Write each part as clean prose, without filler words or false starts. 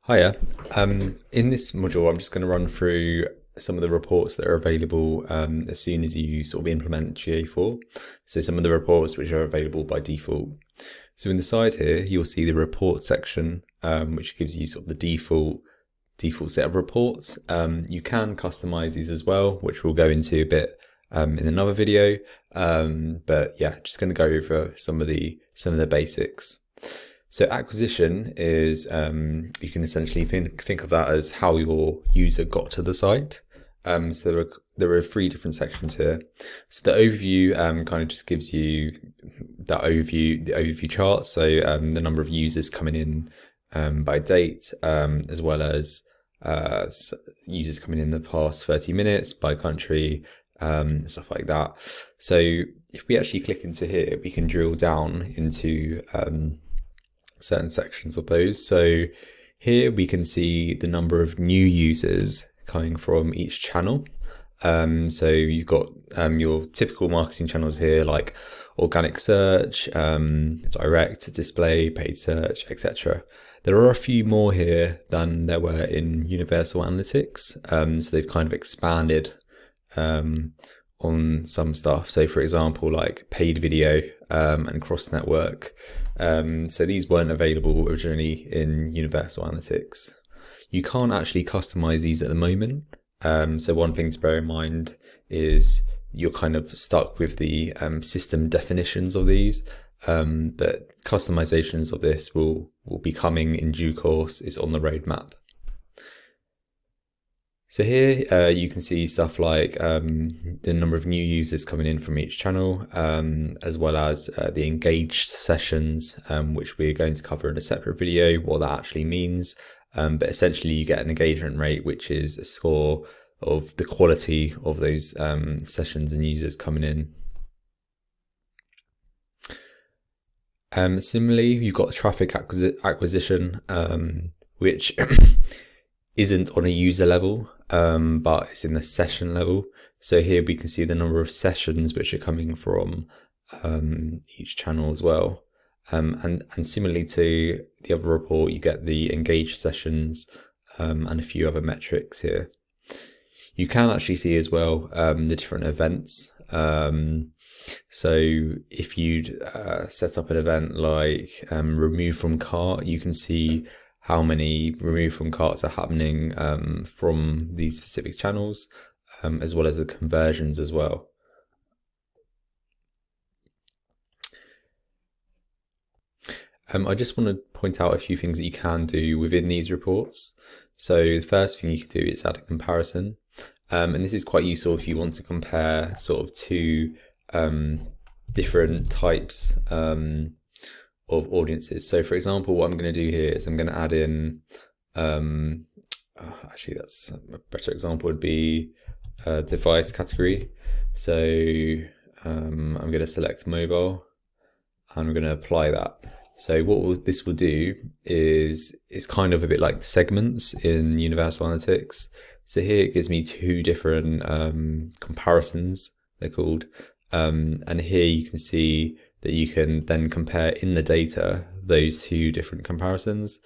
Hiya. In this module, I'm just going to run through some of the reports that are available as soon as you sort of implement GA4. So some of the reports which are available by default. So in the side here, you'll see the report section, which gives you sort of the default set of reports. You can customize these as well, which we'll go into a bit in another video. But yeah, just going to go over some of the basics. So acquisition is, you can essentially think of that as how your user got to the site. So there are three different sections here. So the overview kind of just gives you the overview chart. So the number of users coming in by date, as well as users coming in the past 30 minutes by country, stuff like that. So if we actually click into here, we can drill down into certain sections of those. So here we can see the number of new users coming from each channel. So you've got your typical marketing channels here, like organic search, direct, display, paid search, etc. There are a few more here than there were in Universal Analytics. So they've kind of expanded on some stuff. So for example, like paid video and cross network. So these weren't available originally in Universal Analytics. You can't actually customize these at the moment. So one thing to bear in mind is you're kind of stuck with the system definitions of these, but customizations of this will be coming in due course. It's on the roadmap. So here you can see stuff like the number of new users coming in from each channel, as well as the engaged sessions, which we're going to cover in a separate video, what that actually means. But essentially you get an engagement rate, which is a score of the quality of those sessions and users coming in. Similarly, you've got traffic acquisition, which isn't on a user level, but it's in the session level. So here we can see the number of sessions which are coming from each channel as well. And similarly to the other report, you get the engaged sessions and a few other metrics here. You can actually see as well the different events. So if you'd set up an event like remove from cart, you can see how many remove from carts are happening from these specific channels, as well as the conversions as well. I just want to point out a few things that you can do within these reports. So the first thing you can do is add a comparison. And this is quite useful if you want to compare sort of two different types of audiences. So for example, what I'm going to do here is I'm going to add in, actually that's a better example would be device category. So I'm going to select mobile and I'm going to apply that. So what this will do is it's kind of a bit like the segments in Universal Analytics. So here it gives me two different comparisons, they're called. And here you can see that you can then compare in the data those two different comparisons.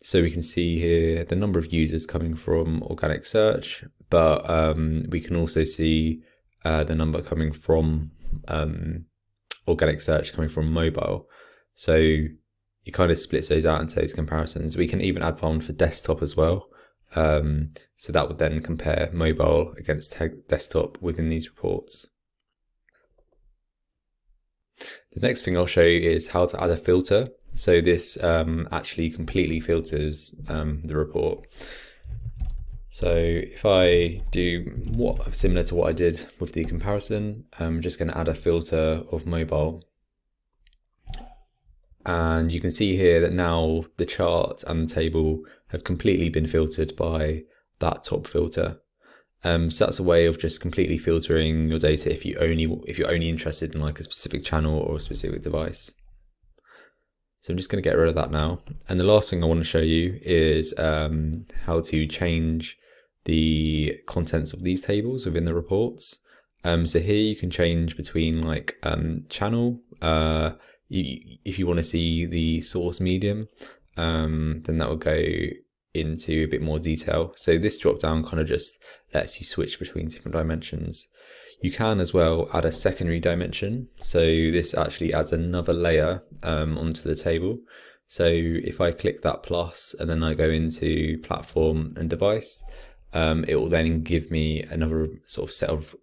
So we can see here the number of users coming from organic search, but we can also see the number coming from organic search coming from mobile. So it kind of splits those out into those comparisons. We can even add one for desktop as well. So that would then compare mobile against desktop within these reports. The next thing I'll show you is how to add a filter. So this actually completely filters the report. So if I do similar to what I did with the comparison, I'm just going to add a filter of mobile. And you can see here that now the chart and the table have completely been filtered by that top filter. So that's a way of just completely filtering your data if you're only interested in like a specific channel or a specific device. So I'm just going to get rid of that now. And the last thing I want to show you is how to change the contents of these tables within the reports. So here you can change between like channel. If you want to see the source medium, then that will go into a bit more detail. So this drop down kind of just lets you switch between different dimensions. You can as well add a secondary dimension. So this actually adds another layer onto the table. So if I click that plus and then I go into platform and device, it will then give me another sort of set of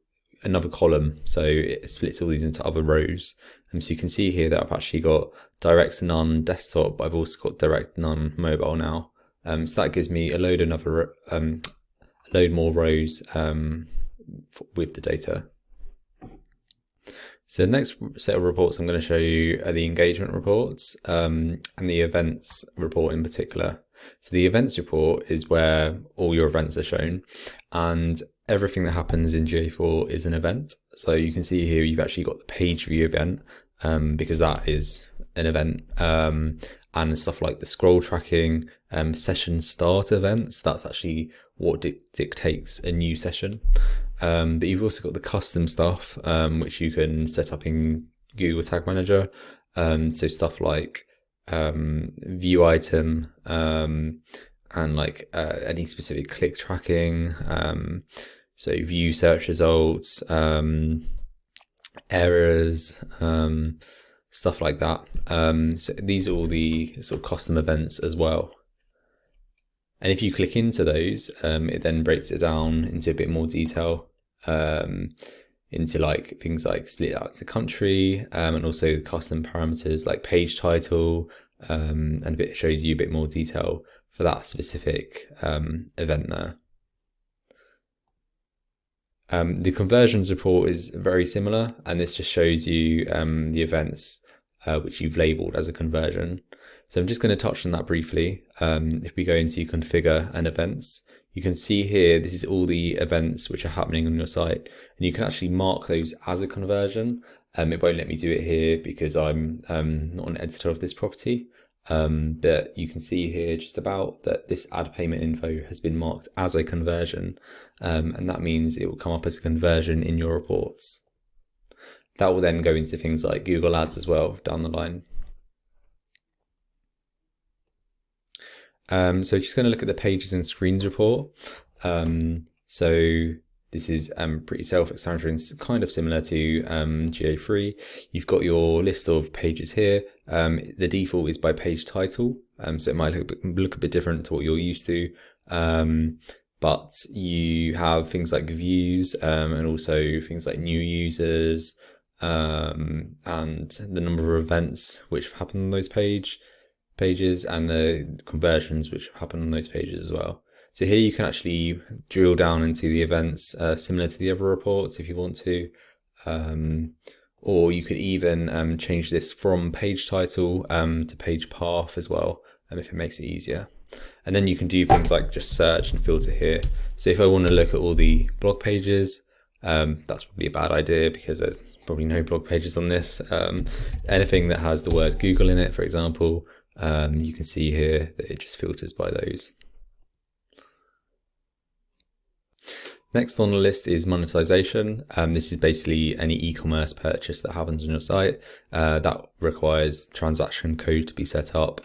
another column. So it splits all these into other rows. So you can see here that I've actually got direct none desktop, but I've also got direct none mobile now. So that gives me a load more rows with the data. So the next set of reports I'm going to show you are the engagement reports and the events report in particular. So the events report is where all your events are shown, and everything that happens in GA4 is an event. So you can see here you've actually got the page view event because that is an event, and stuff like the scroll tracking, session start events, that's actually what dictates a new session. But you've also got the custom stuff, which you can set up in Google Tag Manager. So stuff like view item and like any specific click tracking. So view search results, errors, stuff like that. So these are all the sort of custom events as well. And if you click into those, it then breaks it down into a bit more detail, into like things like split out to country, and also the custom parameters like page title, and it shows you a bit more detail for that specific event there. The conversions report is very similar, and this just shows you the events which you've labeled as a conversion. So I'm just going to touch on that briefly. If we go into configure and events, you can see here, this is all the events which are happening on your site, and you can actually mark those as a conversion. It won't let me do it here because I'm not an editor of this property. But you can see here just about that this add payment info has been marked as a conversion, and that means it will come up as a conversion in your reports. That will then go into things like Google Ads as well down the line. So just going to look at the pages and screens report. So this is pretty self-explanatory and kind of similar to GA3. You've got your list of pages here. The default is by page title, so it might look a bit different to what you're used to. But you have things like views, and also things like new users, and the number of events which have happened on those pages, and the conversions which have happened on those pages as well. So here you can actually drill down into the events similar to the other reports if you want to, or you could even change this from page title to page path as well, if it makes it easier. And then you can do things like just search and filter here. So if I want to look at all the blog pages, that's probably a bad idea because there's probably no blog pages on this. Anything that has the word Google in it, for example, you can see here that it just filters by those. Next on the list is monetization. This is basically any e-commerce purchase that happens on your site that requires transaction code to be set up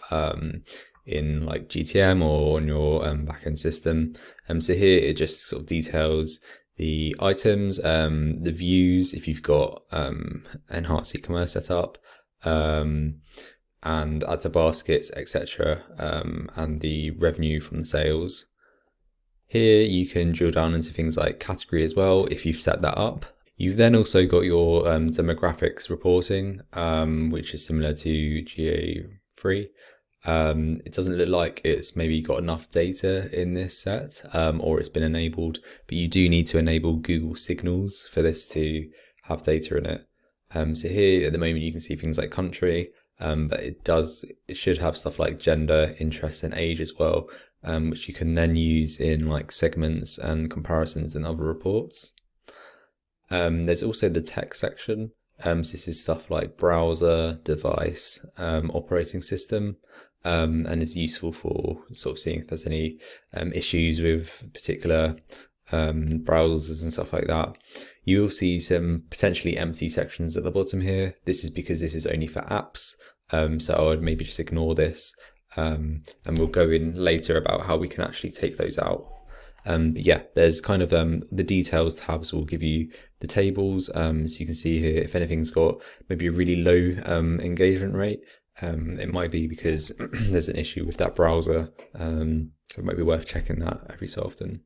in like GTM or on your backend system. So here it just sort of details the items, the views if you've got enhanced e-commerce set up, and add to baskets, etc., and the revenue from the sales. Here you can drill down into things like category as well if you've set that up. You've then also got your demographics reporting, which is similar to GA3. It doesn't look like it's maybe got enough data in this set, or it's been enabled, but you do need to enable Google Signals for this to have data in it. So here at the moment you can see things like country, but it should have stuff like gender, interest, and age as well, which you can then use in like segments and comparisons in other reports. There's also the text section. So this is stuff like browser, device, operating system, and is useful for sort of seeing if there's any issues with particular browsers and stuff like that. You'll see some potentially empty sections at the bottom here. This is because this is only for apps, so I would maybe just ignore this. and we'll go in later about how we can actually take those out. But yeah, there's kind of the details tabs will give you the tables. So you can see here if anything's got maybe a really low engagement rate, it might be because there's an issue with that browser. So it might be worth checking that every so often.